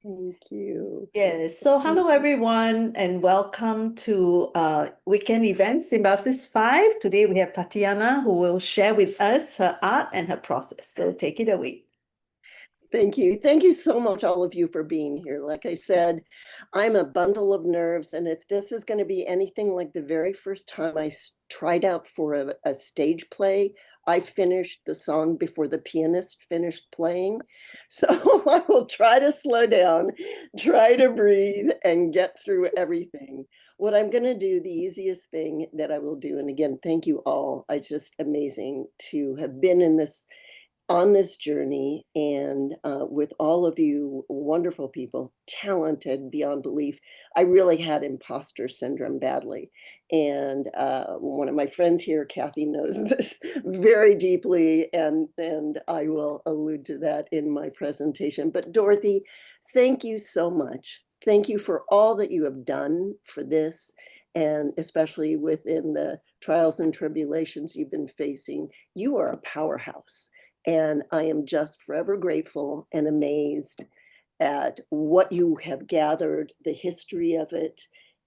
Thank you. Yes, so hello everyone and welcome to weekend event Symbiosis 5. Today we have Tatiana who will share with us her art and her process. So take it away. Thank you. Thank you so much, all of you, for being here. Like I said, I'm a bundle of nerves. And if this is going to be anything like the very first time I tried out for a stage play, I finished the song before the pianist finished playing. So I will try to slow down, try to breathe, and get through everything. What I'm going to do, the easiest thing that I will do, and again, thank you all. It's just amazing to have been in this on this journey and with all of you wonderful people, talented beyond belief. I really had imposter syndrome badly. And one of my friends here, Kathy, knows this very deeply, and I will allude to that in my presentation. But Dorothy, thank you so much. Thank you for all that you have done for this, and especially within the trials and tribulations you've been facing. You are a powerhouse. And I am just forever grateful and amazed at what you have gathered, the history of it,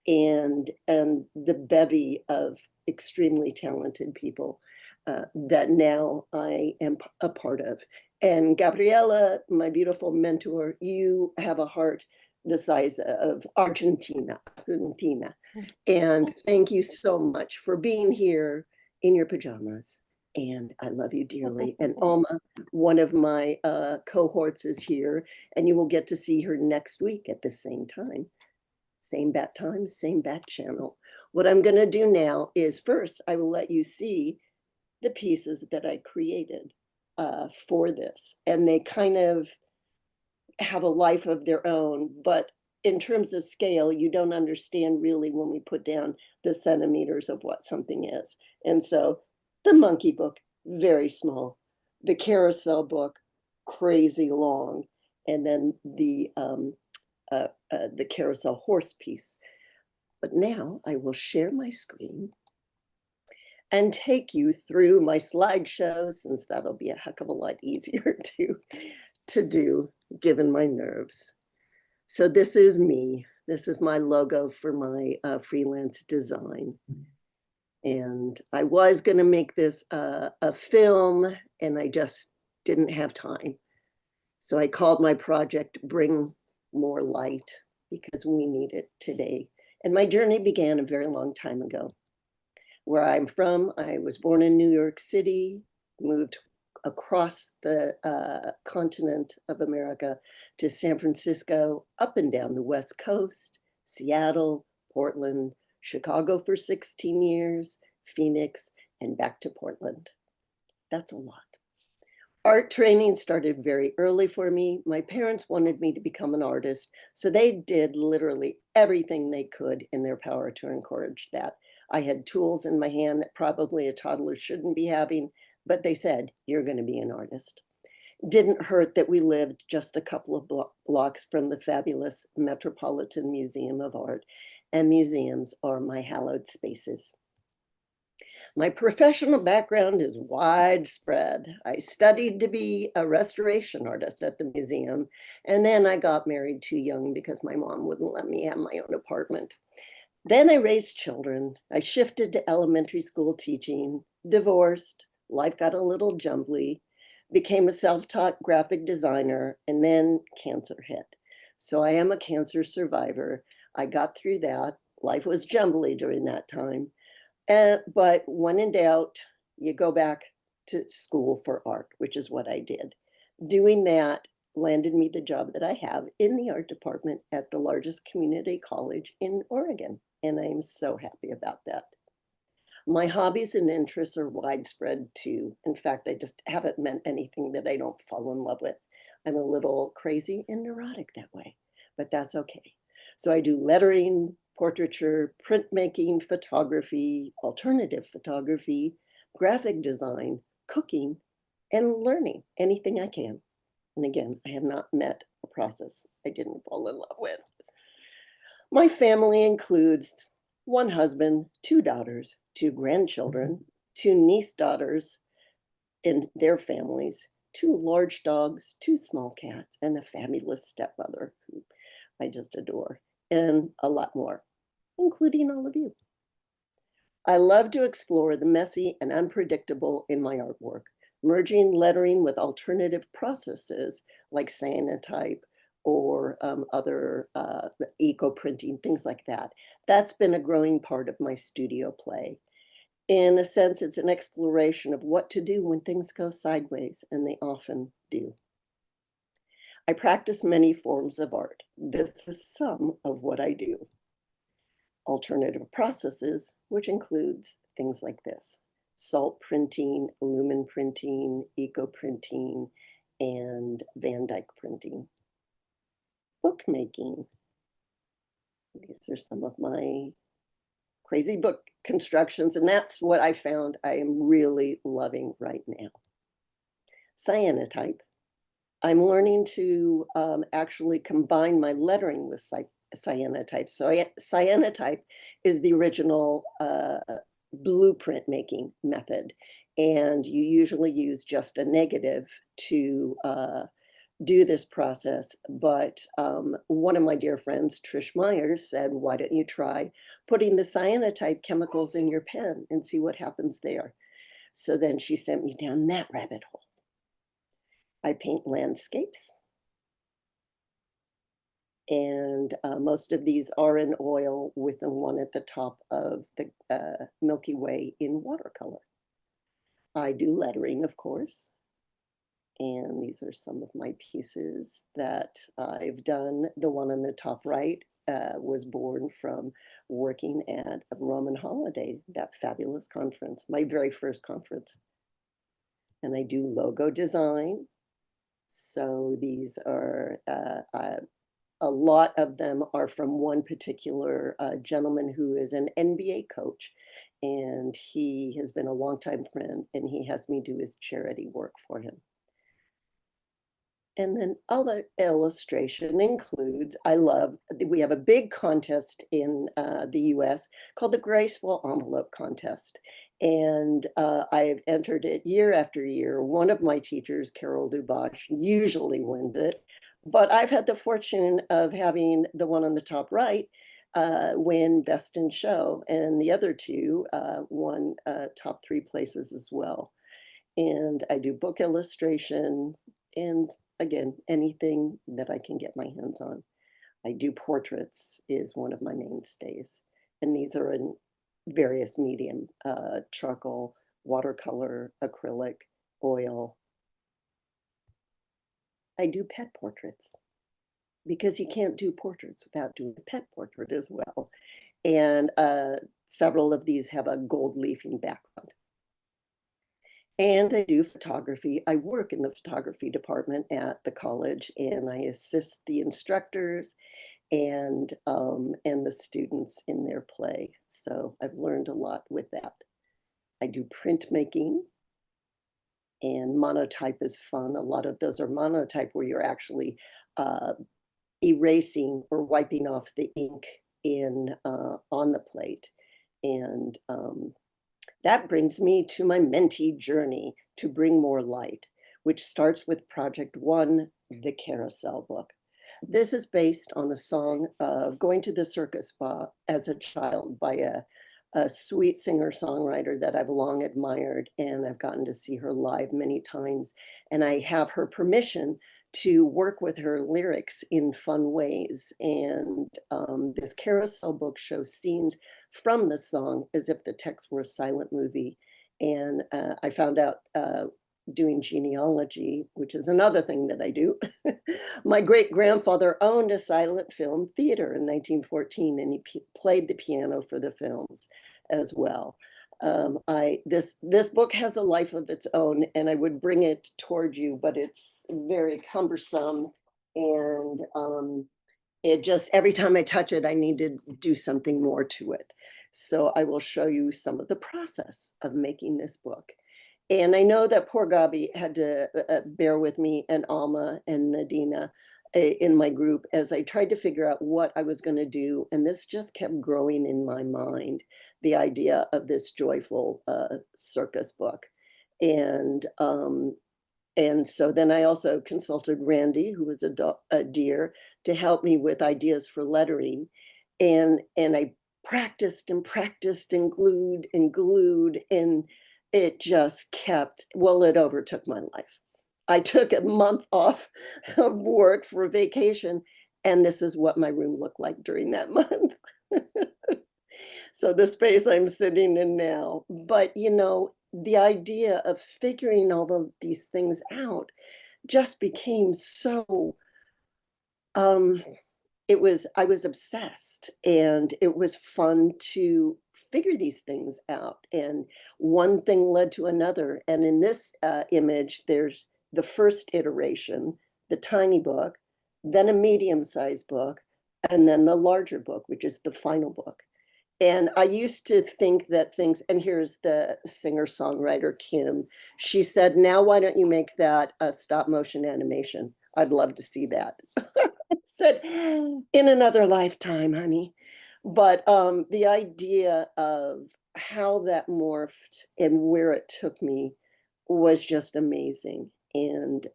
and the bevy of extremely talented people that now I am a part of. And Gabriela, my beautiful mentor, you have a heart the size of Argentina. And thank you so much for being here in your pajamas, and I love you dearly. And Alma, one of my cohorts, is here, and you will get to see her next week at the same time. Same bat time, same bat channel. What I'm going to do now is first, I will let you see the pieces that I created for this. And they kind of have a life of their own, but in terms of scale, you don't understand really when we put down the centimeters of what something is. And so the monkey book, very small. The carousel book, crazy long. And then the carousel horse piece. But now I will share my screen and take you through my slideshow, since that'll be a heck of a lot easier to do given my nerves. So this is me. This is my logo for my freelance design. And I was going to make this a film, and I just didn't have time. So I called my project Bring More Light, because we need it today. And my journey began a very long time ago. Where I'm from, I was born in New York City, moved across the continent of America to San Francisco, up and down the West Coast, Seattle, Portland, Chicago for 16 years, Phoenix, and back to Portland. That's a lot. Art training started very early for me. My parents wanted me to become an artist, so they did literally everything they could in their power to encourage that. I had tools in my hand that probably a toddler shouldn't be having, but they said, you're going to be an artist. Didn't hurt that we lived just a couple of blocks from the fabulous Metropolitan Museum of Art, and museums are my hallowed spaces. My professional background is widespread. I studied to be a restoration artist at the museum, and then I got married too young because my mom wouldn't let me have my own apartment. Then I raised children. I shifted to elementary school teaching, divorced, life got a little jumbly, became a self-taught graphic designer, and then cancer hit. So I am a cancer survivor. I got through that. Life was jumbly during that time. But when in doubt, you go back to school for art, which is what I did. Doing that landed me the job that I have in the art department at the largest community college in Oregon. And I am so happy about that. My hobbies and interests are widespread too. In fact, I just haven't meant anything that I don't fall in love with. I'm a little crazy and neurotic that way, but that's okay. So I do lettering, portraiture, printmaking, photography, alternative photography, graphic design, cooking, and learning anything I can. And again, I have not met a process I didn't fall in love with. My family includes one husband, two daughters, two grandchildren, two niece daughters and their families, two large dogs, two small cats, and a fabulous stepmother who I just adore, and a lot more, including all of you. I love to explore the messy and unpredictable in my artwork, merging lettering with alternative processes like cyanotype or other eco-printing, things like that. That's been a growing part of my studio play. In a sense, it's an exploration of what to do when things go sideways, and they often do. I practice many forms of art. This is some of what I do. Alternative processes, which includes things like this: salt printing, lumen printing, eco printing, and Van Dyke printing. Bookmaking. These are some of my crazy book constructions, and that's what I found I am really loving right now. Cyanotype. I'm learning to actually combine my lettering with cyanotype. So cyanotype is the original blueprint making method. And you usually use just a negative to do this process. But one of my dear friends, Trish Myers, said, why don't you try putting the cyanotype chemicals in your pen and see what happens there? So then she sent me down that rabbit hole. I paint landscapes. And most of these are in oil, with the one at the top of the Milky Way in watercolor. I do lettering, of course. And these are some of my pieces that I've done. The one on the top right was born from working at a Roman holiday, that fabulous conference, my very first conference. And I do logo design. So these are, a lot of them are from one particular gentleman who is an NBA coach. And he has been a longtime friend, and he has me do his charity work for him. And then other illustration includes, we have a big contest in the US called the Graceful Envelope Contest. And I've entered it year after year. One of my teachers, Carol Dubois, usually wins it. But I've had the fortune of having the one on the top right win Best in Show. And the other two won top 3 places as well. And I do book illustration and, again, anything that I can get my hands on. I do portraits is one of my mainstays. And these are in various medium, charcoal, watercolor, acrylic, oil. I do pet portraits because you can't do portraits without doing a pet portrait as well. And several of these have a gold leafing background. And I do photography. I work in the photography department at the college, and I assist the instructors and the students in their play. So I've learned a lot with that. I do printmaking, and monotype is fun. A lot of those are monotype where you're actually erasing or wiping off the ink in on the plate. And that brings me to my mentee journey to bring more light, which starts with Project One, the Carousel book. This is based on a song of going to the circus as a child by a sweet singer-songwriter that I've long admired, and I've gotten to see her live many times. And I have her permission to work with her lyrics in fun ways. And this carousel book shows scenes from the song as if the text were a silent movie. And I found out doing genealogy, which is another thing that I do. My great-grandfather owned a silent film theater in 1914, and he played the piano for the films as well. This book has a life of its own, and I would bring it toward you, but it's very cumbersome, and it just, every time I touch it, I need to do something more to it. So I will show you some of the process of making this book. And I know that poor Gabi had to bear with me, and Alma and Nadina in my group as I tried to figure out what I was going to do. And this just kept growing in my mind, the idea of this joyful circus book. And And so then I also consulted Randy, who was a dear, to help me with ideas for lettering. And I practiced and practiced and glued, and it just kept, well, it overtook my life. I took a month off of work for a vacation, and this is what my room looked like during that month. So the space I'm sitting in now. But, you know, the idea of figuring all of these things out just became so, um, I was obsessed, and it was fun to figure these things out. And one thing led to another. And in this image, there's the first iteration, the tiny book, then a medium-sized book, and then the larger book, which is the final book. And I used to think that things, and here's the singer-songwriter, Kim. She said, now why don't you make that a stop motion animation? I'd love to see that. Said, in another lifetime, honey. But the idea of how that morphed and where it took me was just amazing. And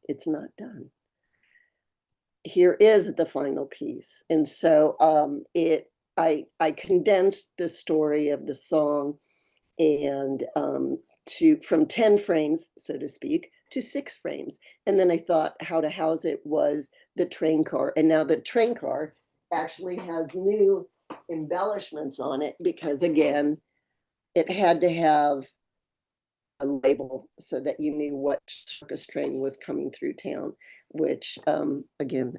it's not done. Here is the final piece. And so I condensed the story of the song and from 10 frames, so to speak, to 6 frames. And then I thought how to house it was the train car. And now the train car actually has new embellishments on it because, again, it had to have a label so that you knew what circus train was coming through town, which again,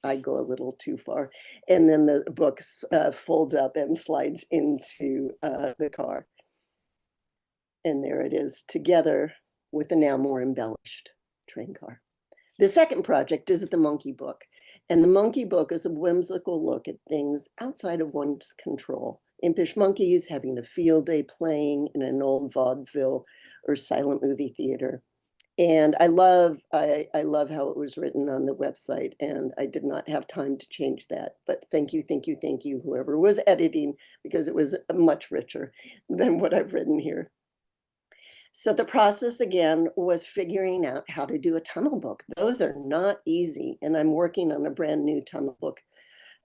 I go a little too far. And then the book folds up and slides into the car. And there it is together with the now more embellished train car. The second project is the Monkey Book. And the Monkey Book is a whimsical look at things outside of one's control. Impish monkeys having a field day playing in an old vaudeville or silent movie theater. And I love how it was written on the website, and I did not have time to change that. But thank you, whoever was editing, because it was much richer than what I've written here. So the process again was figuring out how to do a tunnel book. Those are not easy. And I'm working on a brand new tunnel book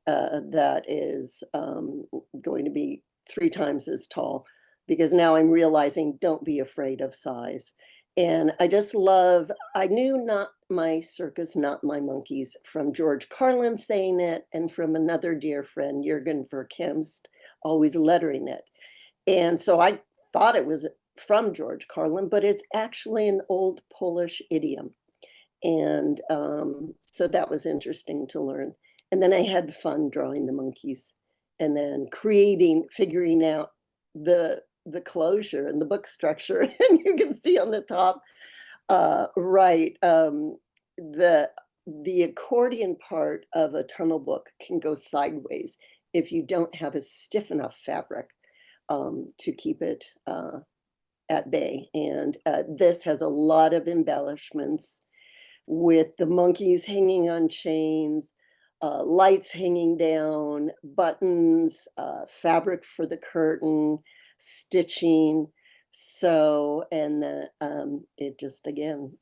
that is going to be 3 times as tall, because now I'm realizing don't be afraid of size. And I just love, I knew not my circus, not my monkeys, from George Carlin saying it, and from another dear friend, Jürgen Verkemst, always lettering it. And so I thought it was from George Carlin, but it's actually an old Polish idiom. And so that was interesting to learn. And then I had fun drawing the monkeys and then figuring out the closure and the book structure. And you can see on the top, right, the accordion part of a tunnel book can go sideways if you don't have a stiff enough fabric to keep it at bay. And this has a lot of embellishments with the monkeys hanging on chains, lights hanging down, buttons, fabric for the curtain, stitching. So, and it just, again,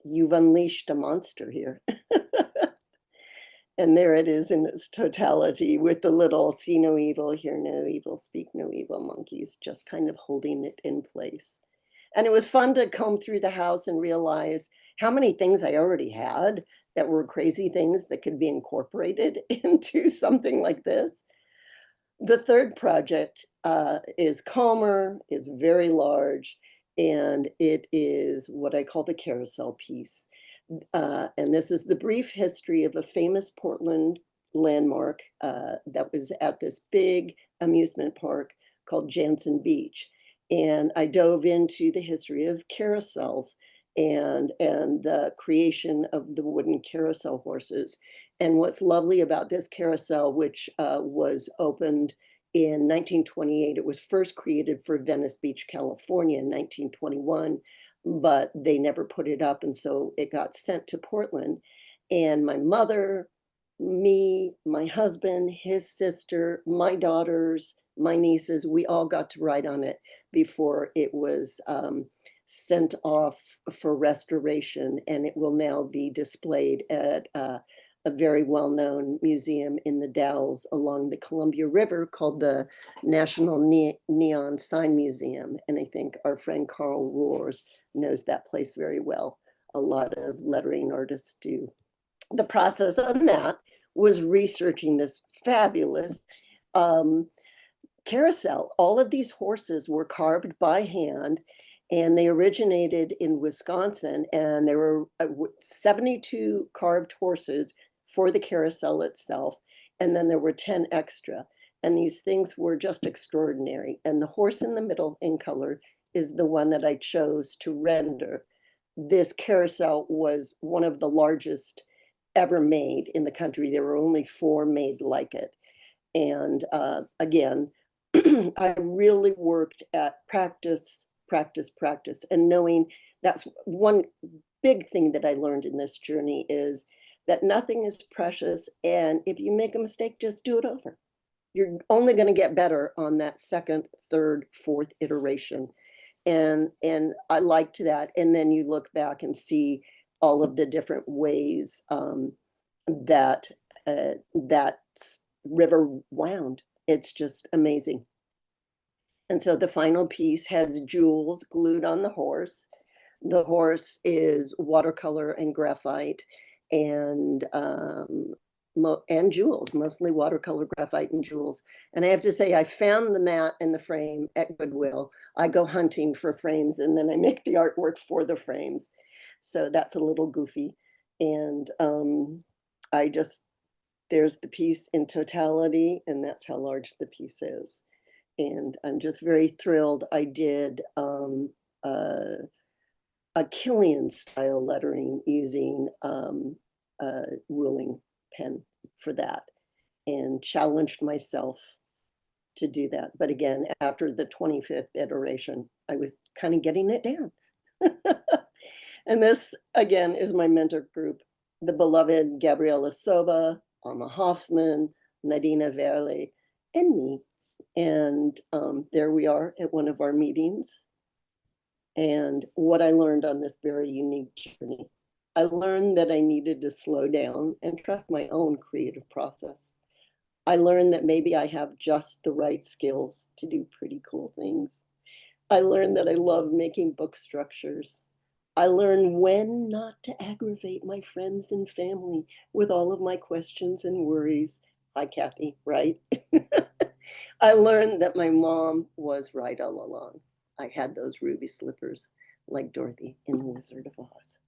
you've unleashed a monster here. And there it is in its totality with the little see no evil, hear no evil, speak no evil monkeys, just kind of holding it in place. And it was fun to comb through the house and realize how many things I already had that were crazy things that could be incorporated into something like this. The third project is calmer, it's very large, and it is what I call the carousel piece. And this is the brief history of a famous Portland landmark that was at this big amusement park called Jansen Beach. And I dove into the history of carousels and the creation of the wooden carousel horses. And what's lovely about this carousel, which was opened in 1928, it was first created for Venice Beach, California in 1921, but they never put it up. And so it got sent to Portland. And my mother, me, my husband, his sister, my daughters, my nieces, we all got to ride on it before it was sent off for restoration, and it will now be displayed at a very well-known museum in the Dalles along the Columbia River called the National Neon Sign Museum. And I think our friend Carl Roars knows that place very well. A lot of lettering artists do. The process on that was researching this fabulous carousel. All of these horses were carved by hand, and they originated in Wisconsin, and there were 72 carved horses for the carousel itself, and then there were 10 extra. And these things were just extraordinary. And the horse in the middle in color is the one that I chose to render. This carousel was one of the largest ever made in the country. There were only 4 made like it. And again, I really worked at practice, and knowing that's one big thing that I learned in this journey is that nothing is precious. And if you make a mistake, just do it over. You're only going to get better on that second, third, fourth iteration. And I liked that. And then you look back and see all of the different ways that that river wound. It's just amazing. And so the final piece has jewels glued on the horse. The horse is watercolor and graphite and jewels, mostly watercolor, graphite, and jewels. And I have to say, I found the mat and the frame at Goodwill. I go hunting for frames, and then I make the artwork for the frames. So that's a little goofy. And there's the piece in totality, and that's how large the piece is. And I'm just very thrilled. I did a Killian style lettering using a ruling pen for that, and challenged myself to do that. But again, after the 25th iteration, I was kind of getting it down. And this, again, is my mentor group, the beloved Gabriela Soba, Alma Hoffman, Nadina Verle, and me. And there we are at one of our meetings. And what I learned on this very unique journey, I learned that I needed to slow down and trust my own creative process. I learned that maybe I have just the right skills to do pretty cool things. I learned that I love making book structures. I learned when not to aggravate my friends and family with all of my questions and worries. Hi, Kathy, right? I learned that my mom was right all along. I had those ruby slippers like Dorothy in The Wizard of Oz.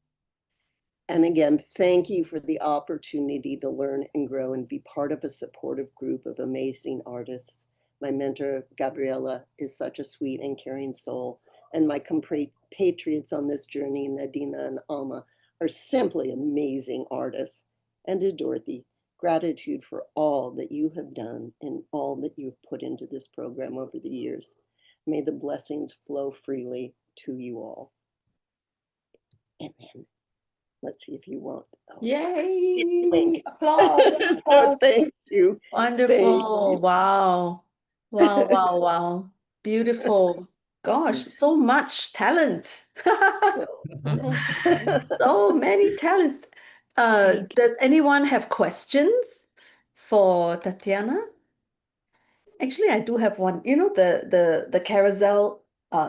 And again, thank you for the opportunity to learn and grow and be part of a supportive group of amazing artists. My mentor, Gabriela, is such a sweet and caring soul. And my compatriots on this journey, Nadina and Alma, are simply amazing artists. And to Dorothy, gratitude for all that you have done and all that you've put into this program over the years. May the blessings flow freely to you all. And then let's see if you want. Yay! Applause. So thank you. Wonderful. Thank you. Wow. Wow, wow, wow. Beautiful. Gosh, so much talent. So many talents. Does anyone have questions for Tatiana? Actually, I do have one. You know, the carousel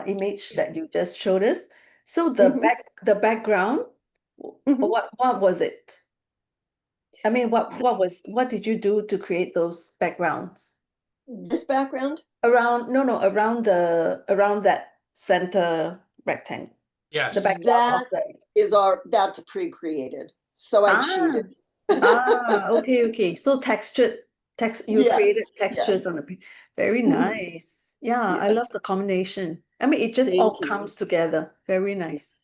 image that you just showed us. So the background, what was it? I mean, what did you do to create those backgrounds? This background? Around around that center rectangle. Yes. The background That's pre-created. So I cheated. Okay. So you created textures on the very nice. Yeah, I love the combination. I mean, it just all comes together. Very nice.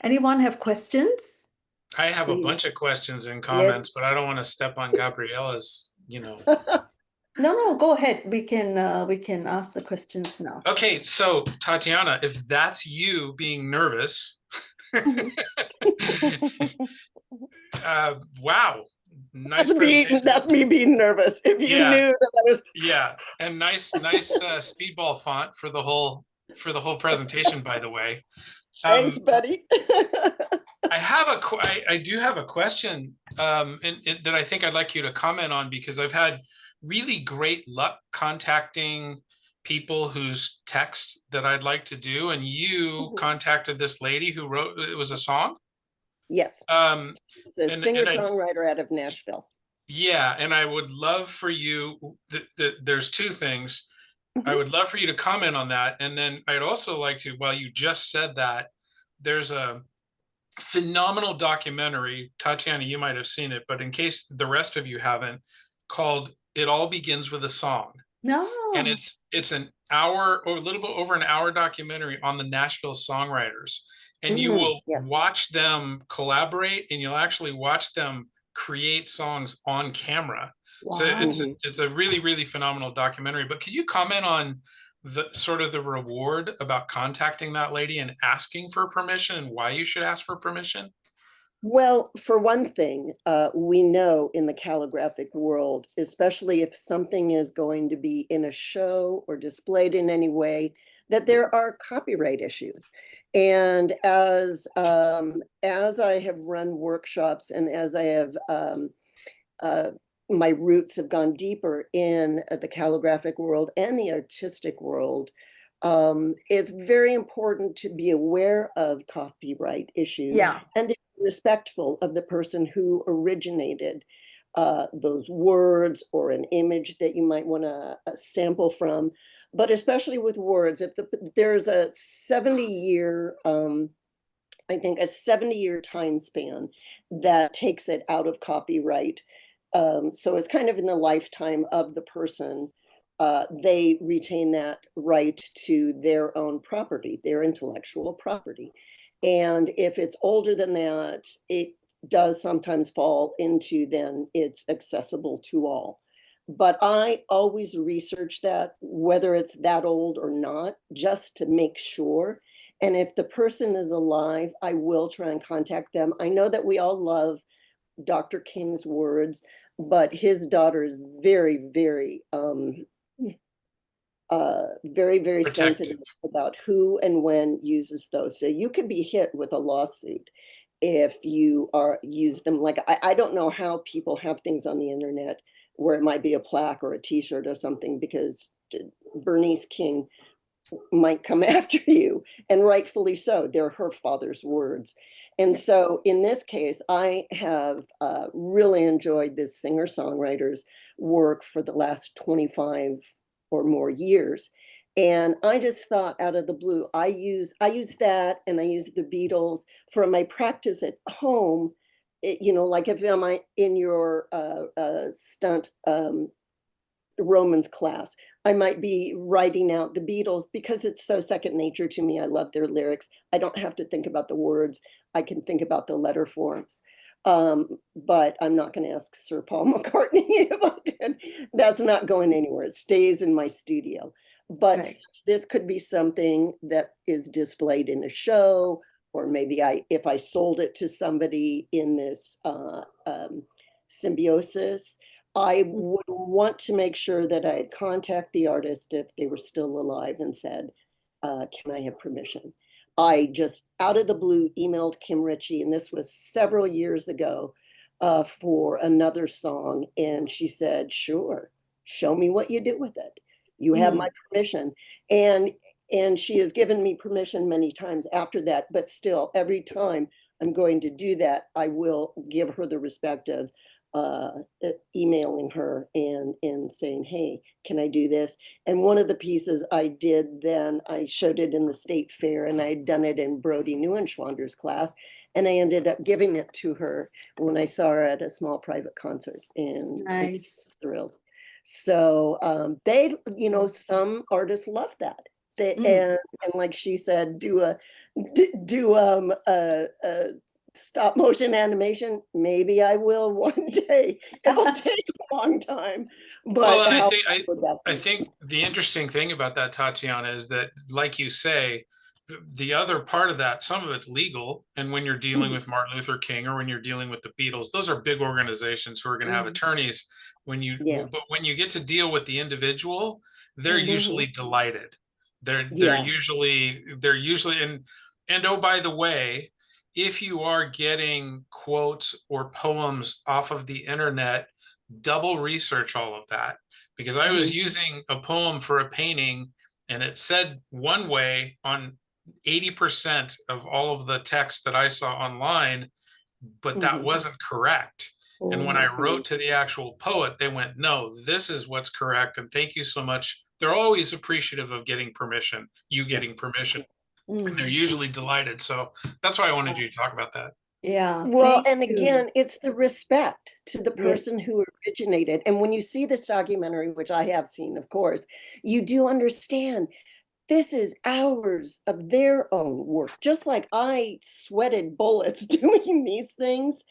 Anyone have questions? I have a bunch of questions and comments, but I don't want to step on Gabriela's, No, go ahead. We can ask the questions now. Okay, so Tatiana, if that's you being nervous, wow. Nice presentation. That's me being nervous. If you knew that I was. Yeah, and nice speedball font for the whole presentation, by the way. Thanks, buddy. I do have a question that I think I'd like you to comment on, because I've had really great luck contacting people whose text that I'd like to do, and you contacted this lady who wrote, it was a song? Yes. It's a singer-songwriter out of Nashville. Yeah, and I would love for you, there's two things. I would love for you to comment on that. And then I'd also like to, while you just said that, there's a phenomenal documentary, Tatiana, you might have seen it, but in case the rest of you haven't, called It All Begins with a Song. No. And it's an hour or a little bit over an hour documentary on the Nashville songwriters. And you will watch them collaborate, and you'll actually watch them create songs on camera. Wow. So it's a really, really phenomenal documentary. But could you comment on the sort of the reward about contacting that lady and asking for permission, and why you should ask for permission? Well, for one thing, we know in the calligraphic world, especially if something is going to be in a show or displayed in any way, that there are copyright issues. And as I have run workshops, and as I have my roots have gone deeper in the calligraphic world and the artistic world, it's very important to be aware of copyright issues and to be respectful of the person who originated those words or an image that you might want to sample from. But especially with words, if there's a 70-year, I think a 70-year time span that takes it out of copyright. So it's kind of in the lifetime of the person, they retain that right to their own property, their intellectual property. And if it's older than that, it does sometimes fall into then it's accessible to all. But I always research that, whether it's that old or not, just to make sure. And if the person is alive, I will try and contact them. I know that we all love Dr. King's words, but his daughter is very, very, very sensitive about who and when uses those. So you could be hit with a lawsuit if you use them. Like, I don't know how people have things on the internet where it might be a plaque or a t-shirt or something, because Bernice King might come after you, and rightfully so. They're her father's words. And so in this case, I have really enjoyed this singer-songwriter's work for the last 25 or more years. And I just thought, out of the blue, I use that, and I use the Beatles for my practice at home. You know, like if I'm in your stunt Romans class, I might be writing out the Beatles because it's so second nature to me. I love their lyrics. I don't have to think about the words. I can think about the letter forms. But I'm not going to ask Sir Paul McCartney if I can. That's not going anywhere. It stays in my studio. But this could be something that is displayed in a show, or maybe if I sold it to somebody in this Symbiosis, I would want to make sure that I'd contact the artist if they were still alive and said, can I have permission? I just out of the blue emailed Kim Ritchie, and this was several years ago, for another song. And she said, sure, show me what you do with it. You have my permission. And she has given me permission many times after that, but still every time I'm going to do that, I will give her the respect of emailing her and saying, hey, can I do this? And one of the pieces I did then, I showed it in the state fair, and I had done it in Brody Neuenschwander's class, and I ended up giving it to her when I saw her at a small private concert, and I was thrilled. So they, you know, some artists love that. They, and like she said, do a stop motion animation. Maybe I will one day. It'll take a long time, but well, and I think the interesting thing about that, Tatiana, is that, like you say, the other part of that, some of it's legal. And when you're dealing with Martin Luther King, or when you're dealing with the Beatles, those are big organizations who are going to have attorneys. When you, but when you get to deal with the individual, they're usually delighted. They're usually, And oh, by the way, if you are getting quotes or poems off of the internet, double research all of that, because I was using a poem for a painting and it said one way on 80% of all of the text that I saw online, but that wasn't correct. And when I wrote to the actual poet, they went, no, this is what's correct. And thank you so much. They're always appreciative of getting permission, you getting permission. And they're usually delighted. So that's why I wanted you to talk about that. Yeah. Well, and again, it's the respect to the person who originated. And when you see this documentary, which I have seen, of course, you do understand this is hours of their own work, just like I sweated bullets doing these things.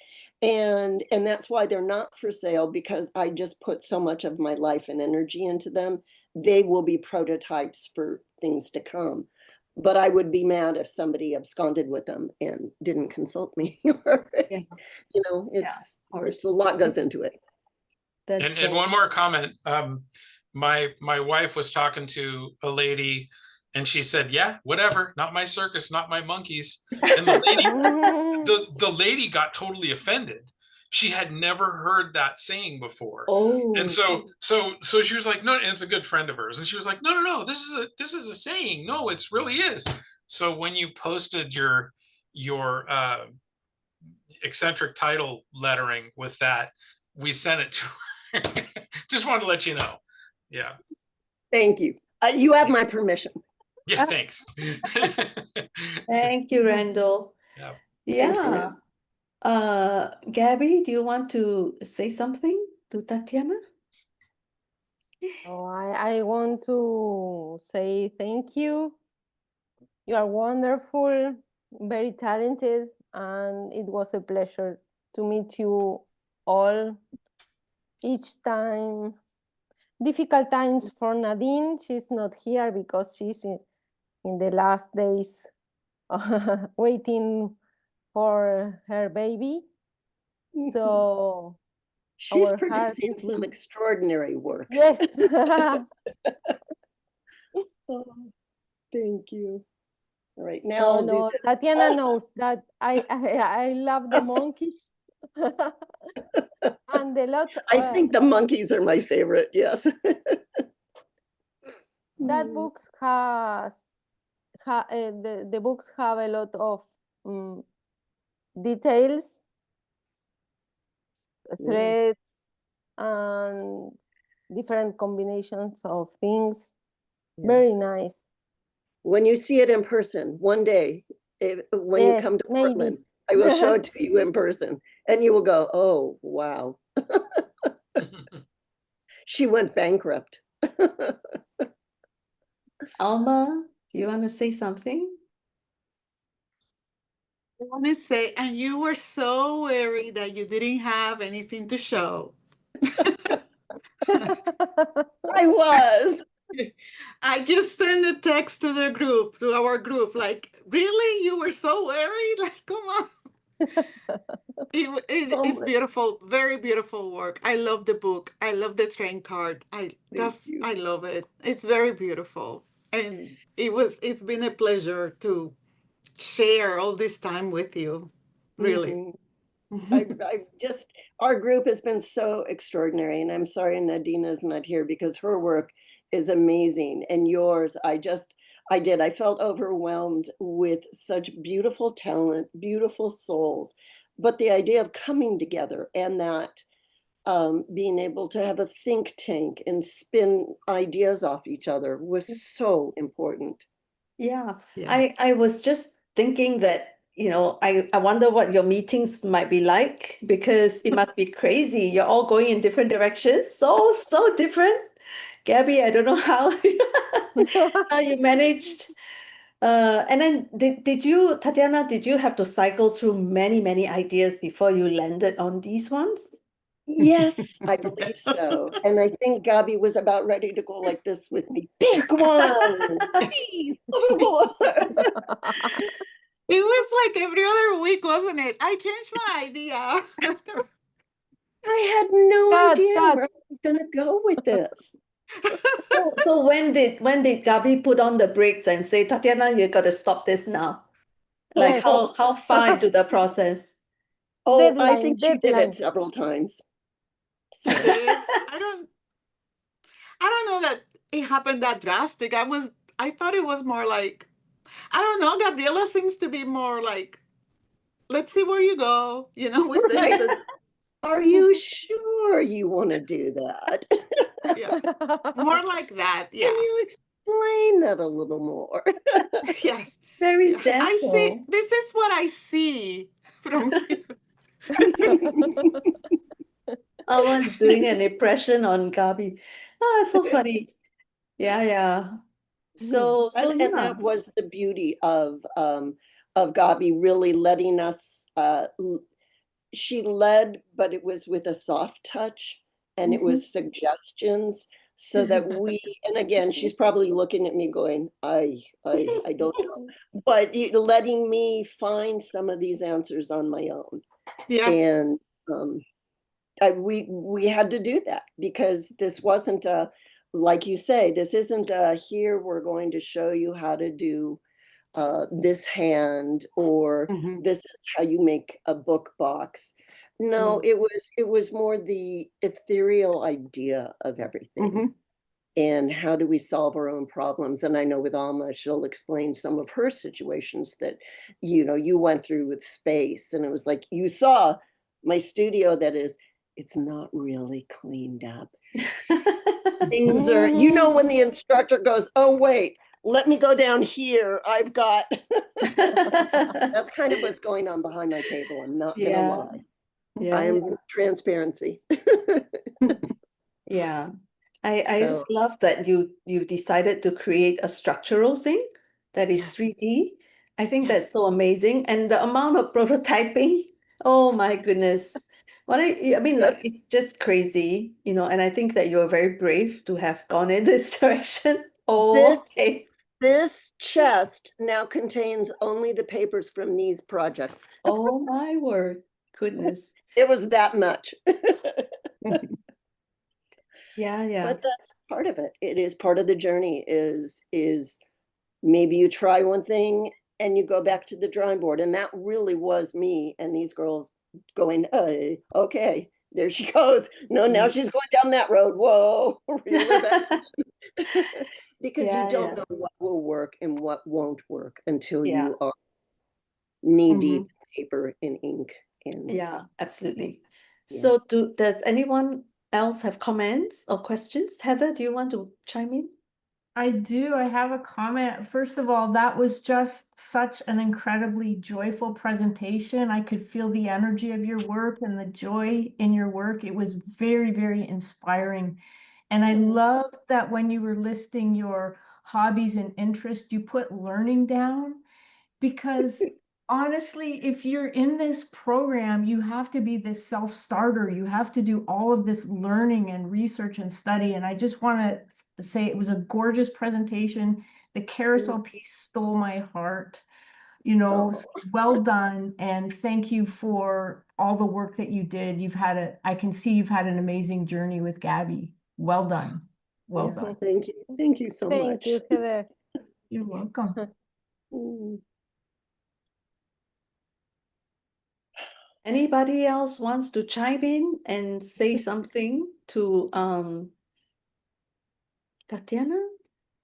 And that's why they're not for sale, because I just put so much of my life and energy into them. They will be prototypes for things to come. But I would be mad if somebody absconded with them and didn't consult me. You know, it's a lot goes into it. And one more comment. My wife was talking to a lady and she said, yeah, whatever, not my circus, not my monkeys. And the lady got totally offended. She had never heard that saying before. And so she was like, no, and it's a good friend of hers. And she was like, no, this is a saying. No, it's really is. So when you posted your eccentric title lettering with that, we sent it to her. Just wanted to let you know. Yeah. Thank you. You have my permission. Yeah, thanks. Thank you, Randall. Yeah. Gabby, do you want to say something to Tatiana? Oh, I want to say thank you. You are wonderful, very talented, and it was a pleasure to meet you all. Each time, difficult times for Nadine. She's not here because she's in the last days waiting for her baby. So she's producing some extraordinary work. Yes. Oh, thank you. All right, now no, Tatiana knows that I love the monkeys. And the lot. I think the monkeys are my favorite. Yes. That books has the books have a lot of details, threads, and different combinations of things. Very nice. When you see it in person, one day, when you come to Portland, I will show it to you in person, and you will go, "Oh, wow." She went bankrupt. Alma, do you want to say something? I want to say, and you were so worried that you didn't have anything to show. I was. I just sent a text to the group, to our group, like, really? You were so worried? Like, come on. It's beautiful, very beautiful work. I love the book. I love the train card. I love it. It's very beautiful. And it's been a pleasure to share all this time with you. Really. I just, our group has been so extraordinary, and I'm sorry Nadina is not here because her work is amazing, and yours, I felt overwhelmed with such beautiful talent, beautiful souls, but the idea of coming together and that being able to have a think tank and spin ideas off each other was so important. Yeah. I was just thinking that, I wonder what your meetings might be like, because it must be crazy. You're all going in different directions. So different. Gabby, I don't know how you managed. And then did you, Tatiana, did you have to cycle through many ideas before you landed on these ones? Yes, I believe so. And I think Gabby was about ready to go like this with me. Pick one, please. It was like every other week, wasn't it? I changed my idea. I had no idea where I was going to go with this. So when did Gabby put on the brakes and say, Tatiana, you got to stop this now? Like how far into the process? Oh, I Deadline, think she did deadline. it several times. So. I did. I don't know that it happened that drastic. I thought it was more like, I don't know, Gabriela seems to be more like, let's see where you go, with Right. this. Are you sure you want to do that? Yeah, more like that. Yeah. Can you explain that a little more? Yes. Very Yeah. gentle. This is what I see from Someone's doing an impression on Gabi. Ah, so funny. Yeah, yeah. So And yeah. that was the beauty of Gabi really letting us, she led, but it was with a soft touch and it was suggestions so that and again, she's probably looking at me going, I don't know, but letting me find some of these answers on my own. Yeah. And we had to do that because this wasn't like you say, this isn't here we're going to show you how to do this hand, or this is how you make a book box. No, it was more the ethereal idea of everything. And how do we solve our own problems? And I know with Alma, she'll explain some of her situations that, you went through with space. And it was like, you saw my studio that it's not really cleaned up. Things are, when the instructor goes, oh, wait, let me go down here. I've got, that's kind of what's going on behind my table. I'm not going to lie. Yeah. I'm transparency. Yeah. I just love that you decided to create a structural thing that is 3D. I think that's so amazing. And the amount of prototyping, oh my goodness. I mean, like, it's just crazy, and I think that you're very brave to have gone in this direction. Oh, okay. This chest now contains only the papers from these projects. Oh my word. Goodness. It was that much. Yeah. But that's part of it. It is part of the journey is maybe you try one thing and you go back to the drawing board. And that really was me and these girls going, okay, there she goes. No, now she's going down that road. Whoa, reel back. Because you don't know what will work and what won't work until you are knee deep in paper and ink. Yeah, absolutely. So does anyone else have comments or questions? Heather, do you want to chime in? I do. I have a comment. First of all, that was just such an incredibly joyful presentation. I could feel the energy of your work and the joy in your work. It was very, very inspiring. And I loved that when you were listing your hobbies and interests, you put learning down, because honestly, if you're in this program, you have to be this self-starter. You have to do all of this learning and research and study. And I just want to say it was a gorgeous presentation. The carousel piece stole my heart. Well done. And thank you for all the work that you did. I can see you've had an amazing journey with Gabi. Well done. Well done. Thank you. Thank you so much. Thank you, Heather. You're welcome. Anybody else wants to chime in and say something to Tatiana?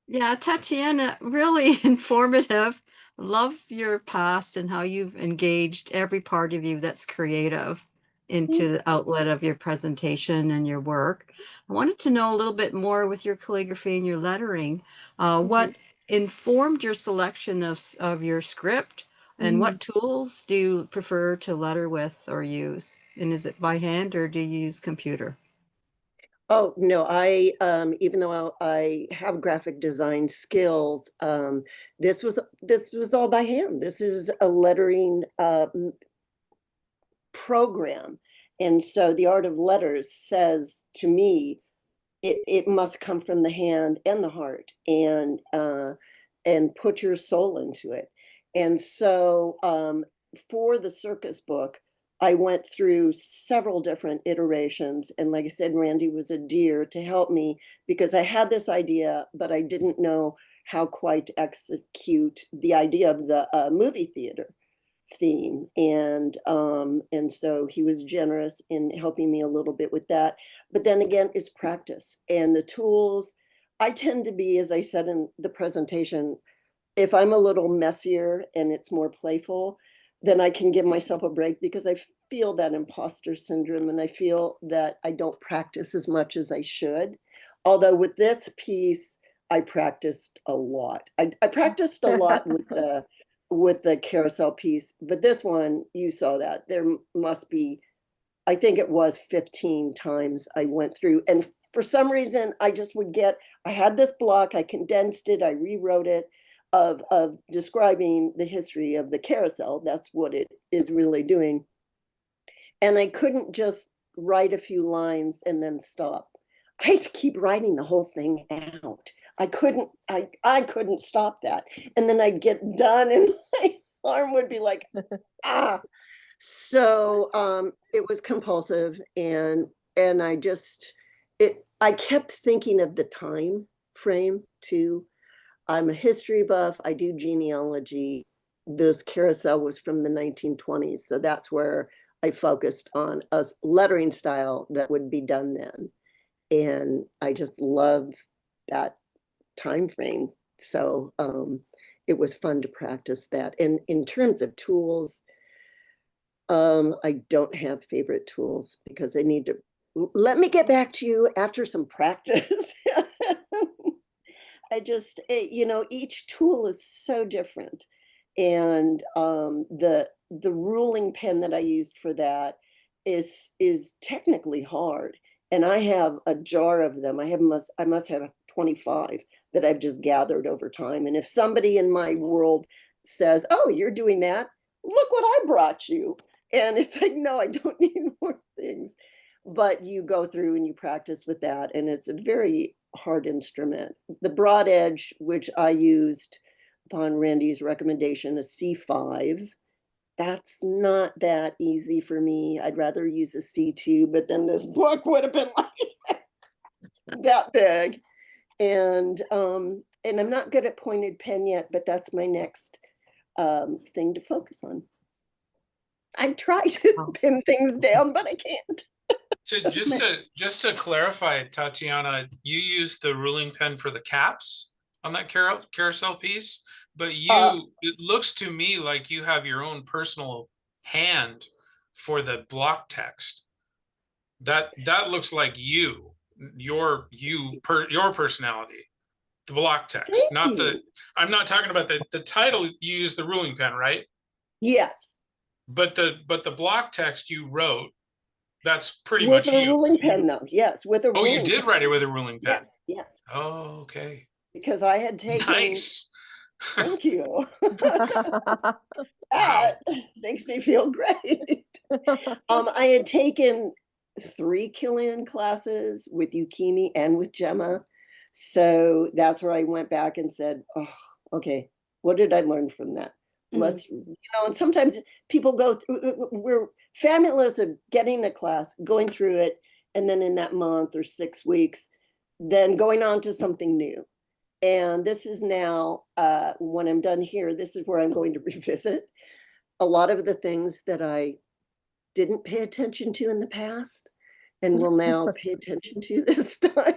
Yeah, Tatiana, really informative. Love your past and how you've engaged every part of you that's creative into the outlet of your presentation and your work. I wanted to know a little bit more with your calligraphy and your lettering. What informed your selection of your script, and what tools do you prefer to letter with or use? And is it by hand or do you use computer? Oh, no, I, even though I have graphic design skills, this was all by hand. This is a lettering program. And so the art of letters says to me, it must come from the hand and the heart and put your soul into it. And so for the circus book, I went through several different iterations. And like I said, Randy was a dear to help me because I had this idea, but I didn't know how quite to execute the idea of the movie theater theme. And so he was generous in helping me a little bit with that. But then again, it's practice and the tools. I tend to be, as I said in the presentation, if I'm a little messier and it's more playful, then I can give myself a break because I feel that imposter syndrome and I feel that I don't practice as much as I should. Although with this piece, I practiced a lot. I practiced a lot with the carousel piece, but this one, you saw that. There must be, I think it was 15 times I went through. And for some reason, I just would I had this block, I condensed it, I rewrote it, of describing the history of the carousel. That's what it is really doing. And I couldn't just write a few lines and then stop. I had to keep writing the whole thing out. I couldn't stop that. And then I'd get done and my arm would be like, ah. So it was compulsive and I kept thinking of the time frame too. I'm a history buff. I do genealogy. This carousel was from the 1920s. So that's where I focused on a lettering style that would be done then. And I just love that time frame. So it was fun to practice that. And in terms of tools, I don't have favorite tools because I need to, let me get back to you after some practice. Each tool is so different. And the ruling pen that I used for that is technically hard. And I have a jar of them. I must have 25 that I've just gathered over time. And if somebody in my world says, oh, you're doing that, look what I brought you. And it's like, no, I don't need more things. But you go through and you practice with that. And it's a very hard instrument. The broad edge, which I used upon Randy's recommendation, a C5, that's not that easy for me. I'd rather use a C2, but then this book would have been like that big. And I'm not good at pointed pen yet, but that's my next thing to focus on. I try to pin things down, but I can't. Just to clarify, Tatiana, you use the ruling pen for the caps on that carousel piece, but it looks to me like you have your own personal hand for the block text. That looks like your personality, the block text, not the. I'm not talking about the title. You use the ruling pen, right? Yes. But the block text you wrote. That's pretty much you. With a ruling pen, though. Yes, with a ruling pen. Oh, you did write it with a ruling pen? Yes, yes. Oh, okay. Because I had taken... Nice. Thank you. That makes me feel great. I had taken 3 Killian classes with Yukimi and with Gemma. So that's where I went back and said, oh, okay, what did I learn from that? Let's, and sometimes people go through, we're fabulous at getting a class, going through it, and then in that month or 6 weeks, then going on to something new. And this is now, when I'm done here, this is where I'm going to revisit a lot of the things that I didn't pay attention to in the past and will now pay attention to this time.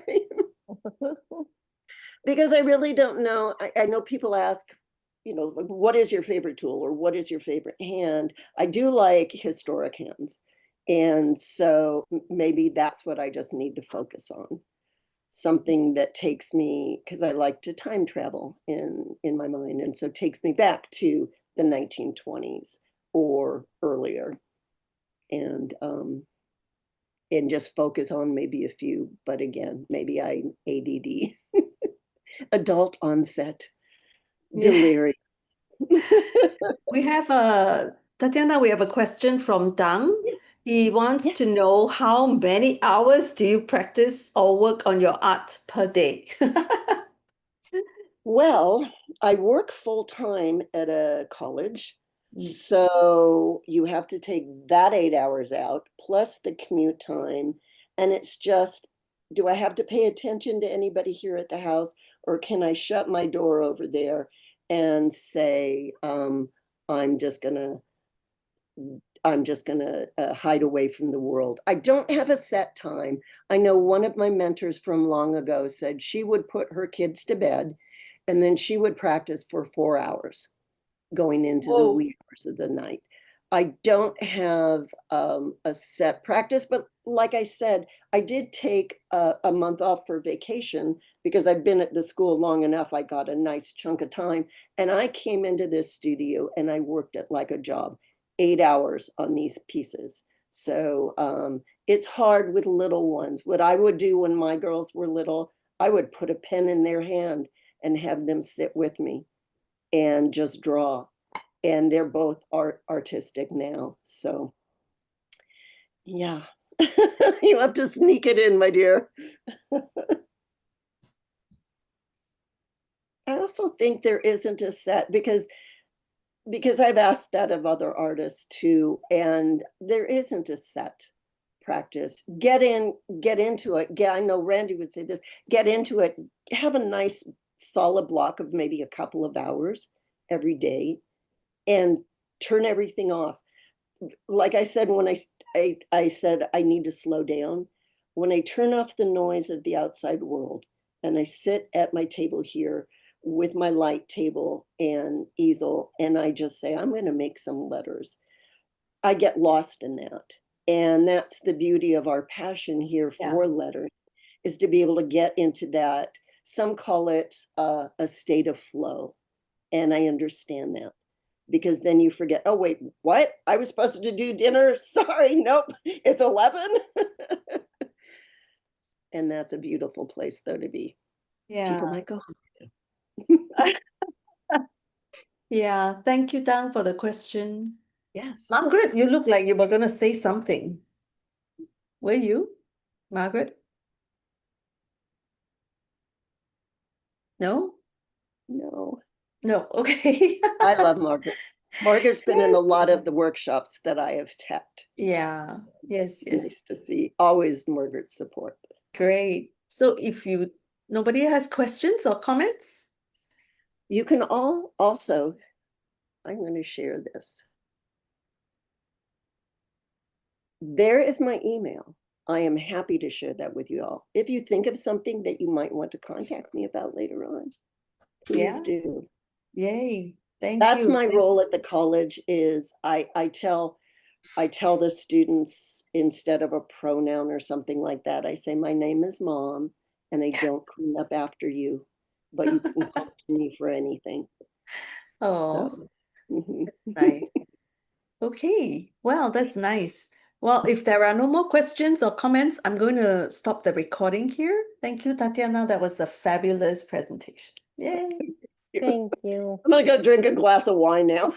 Because I really don't know. I know people ask, what is your favorite tool or what is your favorite hand? I do like historic hands. And so maybe that's what I just need to focus on. Something that takes me, because I like to time travel in my mind. And so takes me back to the 1920s or earlier. And just focus on maybe a few, but again, maybe I'm ADD. Adult onset delirium. We have Tatiana, we have a question from Dang. He wants to know how many hours do you practice or work on your art per day? Well, I work full-time at a college. So you have to take that 8 hours out plus the commute time. And it's just, do I have to pay attention to anybody here at the house? Or can I shut my door over there and say, I'm just gonna hide away from the world. I don't have a set time. I know one of my mentors from long ago said she would put her kids to bed and then she would practice for 4 hours going into the wee hours of the night. I don't have a set practice, but like I said, I did take a month off for vacation because I've been at the school long enough. I got a nice chunk of time and I came into this studio and I worked it like a job, 8 hours on these pieces. So it's hard with little ones. What I would do when my girls were little, I would put a pen in their hand and have them sit with me and just draw. And they're both artistic now. So yeah, you have to sneak it in, my dear. I also think there isn't a set because I've asked that of other artists too, and there isn't a set practice. Get into it. I know Randy would say this, get into it, have a nice solid block of maybe a couple of hours every day and turn everything off. Like I said, when I said I need to slow down, when I turn off the noise of the outside world and I sit at my table here with my light table and easel, and I just say, I'm going to make some letters. I get lost in that. And that's the beauty of our passion here for lettering, is to be able to get into that. Some call it a state of flow. And I understand that. Because then you forget, oh, wait, what? I was supposed to do dinner? Sorry, nope, it's 11. And that's a beautiful place, though, to be. Yeah. People might go. Yeah, thank you, Dan, for the question. Yes. Margaret, you look like you were going to say something. Were you, Margaret? No? No. No, okay. I love Margaret. Margaret's been in a lot of the workshops that I have taught. Yeah, yes, It's yes. nice to see always Margaret's support. Great. So if nobody has questions or comments? You can also, I'm going to share this. There is my email. I am happy to share that with you all. If you think of something that you might want to contact me about later on, please do. Yay. Thank That's you. my role at the college is I tell the students, instead of a pronoun or something like that, I say, my name is Mom and I don't clean up after you, but you can come to me for anything. Oh, So, nice. Okay, well, that's nice. Well, if there are no more questions or comments, I'm going to stop the recording here. Thank you, Tatiana. That was a fabulous presentation. Yay. Thank you. I'm going to go drink a glass of wine now.